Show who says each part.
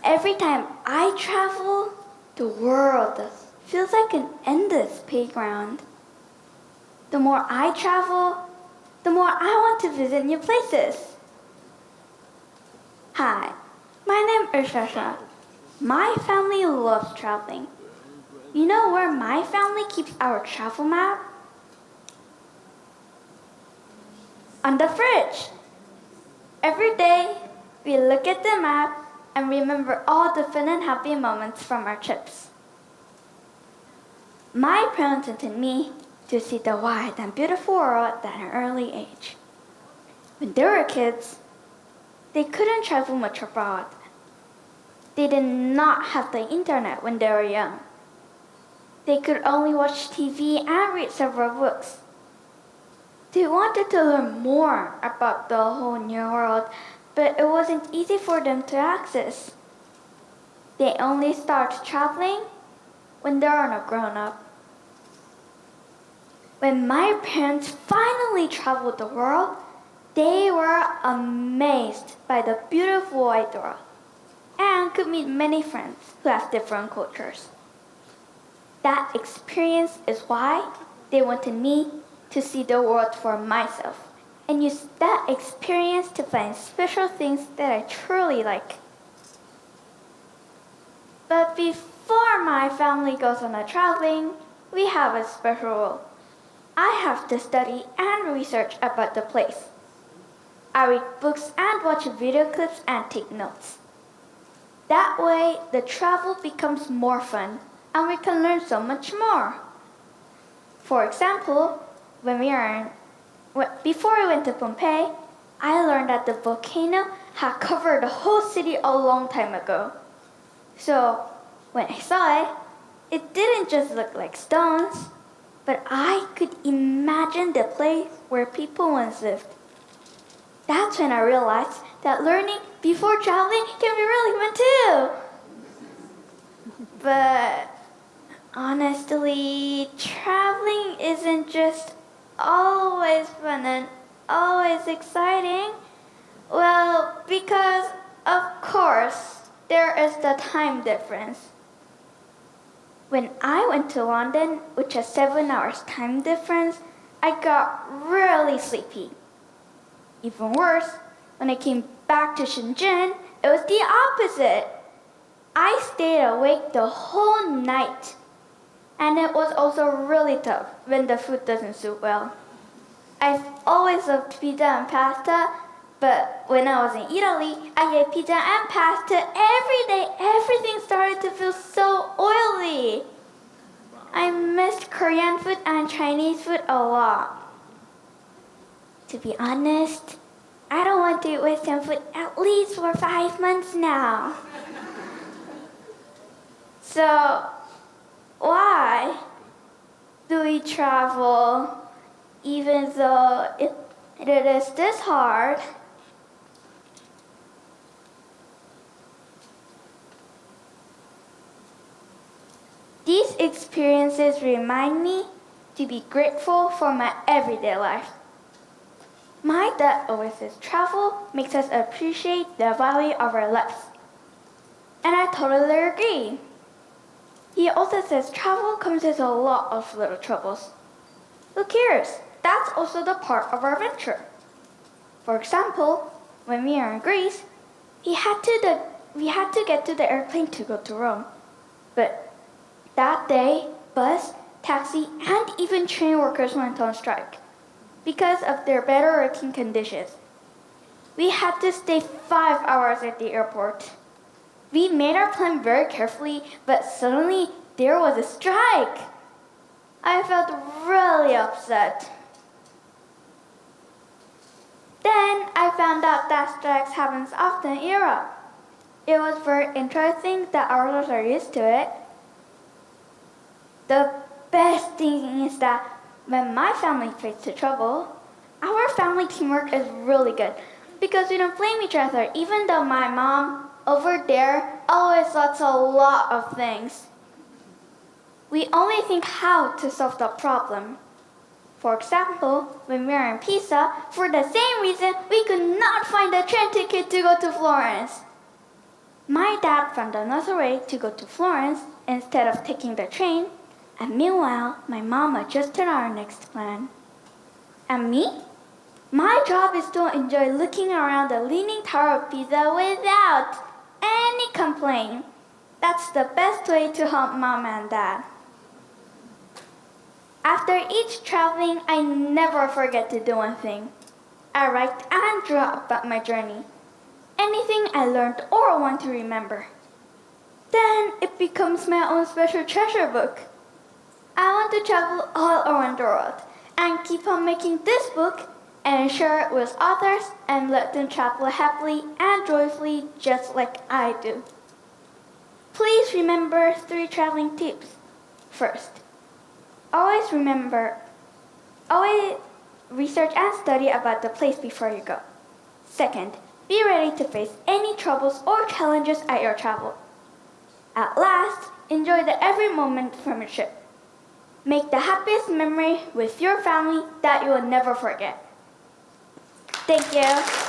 Speaker 1: Every time I travel, the world feels like an endless playground. The more I travel, the more I want to visit new places. Hi, my name is Shasha. My family loves traveling. You know where my family keeps our travel map? On the fridge. Every day, we look at the map and remember all the fun and happy moments from our trips. My parents wanted me to see the wide and beautiful world at an early age. When they were kids, they couldn't travel much abroad. They did not have the internet when they were young. They could only watch TV and read several books. They wanted to learn more about the whole new world, but it wasn't easy for them to access. They only start traveling when they are a grown-up. When my parents finally traveled the world, they were amazed by the beautiful wide world and could meet many friends who have different cultures. That experience is why they wanted me to see the world for myself and use that experience to find special things that I truly like. But before my family goes on a traveling, we have a special rule. I have to study and research about the place. I read books and watch video clips and take notes. That way, the travel becomes more fun and we can learn so much more. For example, before we went to Pompeii, I learned that the volcano had covered the whole city a long time ago. So when I saw it, it didn't just look like stones, but I could imagine the place where people once lived. That's when I realized that learning before traveling can be really fun too. But honestly, traveling isn't just always fun and always exciting. Well, because of course, there is the time difference. When I went to London, which has 7 hours time difference, I got really sleepy. Even worse, when I came back to Shenzhen, it was the opposite. I stayed awake the whole night. And it was also really tough when the food doesn't suit well. I've always loved pizza and pasta, but when I was in Italy, I ate pizza and pasta every day. Everything started to feel so oily. I missed Korean food and Chinese food a lot. To be honest, I don't want to eat Western food at least for 5 months now. So, why do we travel even though it is this hard? These experiences remind me to be grateful for my everyday life. My dad always says travel makes us appreciate the value of our lives. And I totally agree. He also says travel comes with a lot of little troubles. Who cares? That's also the part of our adventure. For example, when we were in Greece, we had to get to the airplane to go to Rome. But that day, bus, taxi, and even train workers went on strike because of their better working conditions. We had to stay 5 hours at the airport. We made our plan very carefully, but suddenly there was a strike. I felt really upset. Then I found out that strikes happens often in Europe. It was very interesting that ours are used to it. The best thing is that when my family faces trouble, our family teamwork is really good because we don't blame each other, even though my mom over there always thought a lot of things. We only think how to solve the problem. For example, when we were in Pisa, for the same reason, we could not find a train ticket to go to Florence. My dad found another way to go to Florence instead of taking the train, and meanwhile, my mom adjusted our next plan. And me? My job is to enjoy looking around the Leaning Tower of Pisa without any complaint. That's the best way to help mom and dad. After each traveling, I never forget to do one thing. I write and draw about my journey. Anything I learned or want to remember. Then it becomes my own special treasure book. I want to travel all around the world and keep on making this book and share it with others and let them travel happily and joyfully just like I do. Please remember 3 traveling tips. First, always research and study about the place before you go. Second, be ready to face any troubles or challenges at your travel. At last, enjoy the every moment from your trip. Make the happiest memory with your family that you will never forget. Thank you.